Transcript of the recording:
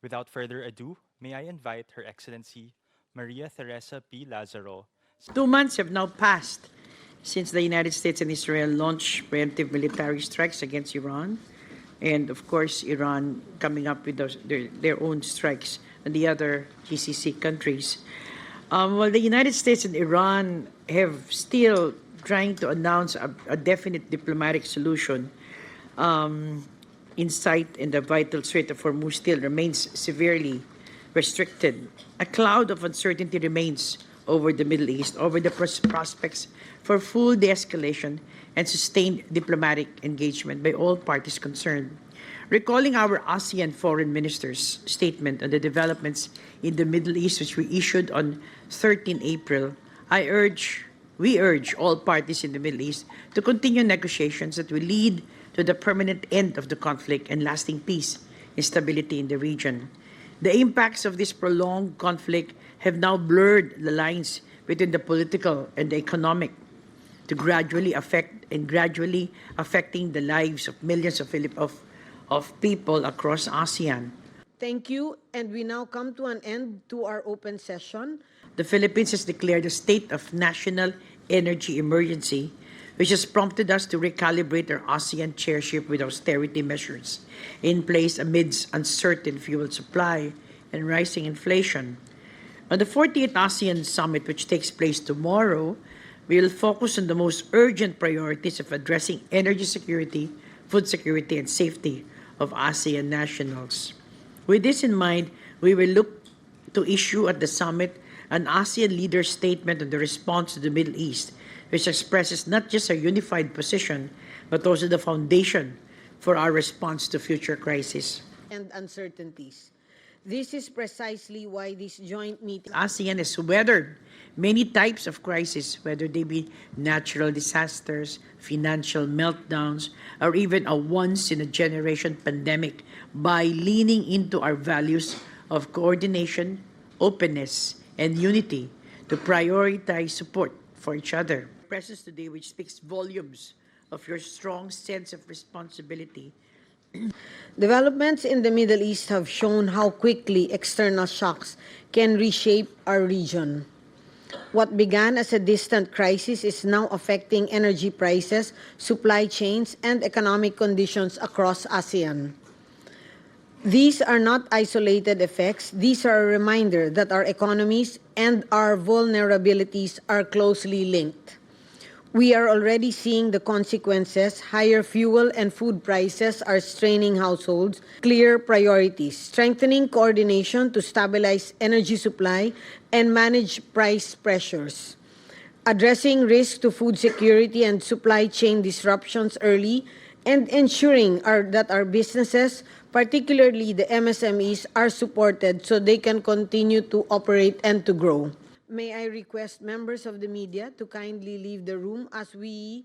Without further ado, may I invite Her Excellency Maria Teresa P. Lazaro. 2 months have now passed since the United States and Israel launched preemptive military strikes against Iran. And of course, Iran coming up with their own strikes on the other GCC countries. Well, the United States and Iran have still trying to announce a definite diplomatic solution in sight, and the vital Strait of Hormuz still remains severely restricted. A cloud of uncertainty remains over the Middle East, over the prospects for full de-escalation and sustained diplomatic engagement by all parties concerned. Recalling our ASEAN foreign ministers' statement on the developments in the Middle East, which we issued on 13 April, we urge all parties in the Middle East to continue negotiations that will lead to the permanent end of the conflict and lasting peace and stability in the region. The impacts of this prolonged conflict have now blurred the lines between the political and the economic to gradually affecting the lives of millions of people across ASEAN. Thank you, and we now come to an end to our open session. The Philippines has declared a state of national energy emergency, which has prompted us to recalibrate our ASEAN chairship with austerity measures in place amidst uncertain fuel supply and rising inflation. On the 48th ASEAN Summit, which takes place tomorrow, we will focus on the most urgent priorities of addressing energy security, food security, and safety of ASEAN nationals. With this in mind, we will look to issue at the summit an ASEAN leader statement on the response to the Middle East, which expresses not just a unified position, but also the foundation for our response to future crises and uncertainties. This is precisely why this joint meeting. ASEAN has weathered many types of crises, whether they be natural disasters, financial meltdowns, or even a once-in-a-generation pandemic, by leaning into our values of coordination, openness, and unity to prioritize support for each other. Presence today, which speaks volumes of your strong sense of responsibility. Developments in the Middle East have shown how quickly external shocks can reshape our region. What began as a distant crisis is now affecting energy prices, supply chains, and economic conditions across ASEAN. These are not isolated effects. These are a reminder that our economies and our vulnerabilities are closely linked. We are already seeing the consequences. Higher fuel and food prices are straining households. Clear priorities: strengthening coordination to stabilize energy supply and manage price pressures. Addressing risk to food security and supply chain disruptions early, and ensuring that our businesses, particularly the MSMEs, are supported so they can continue to operate and to grow. May I request members of the media to kindly leave the room as we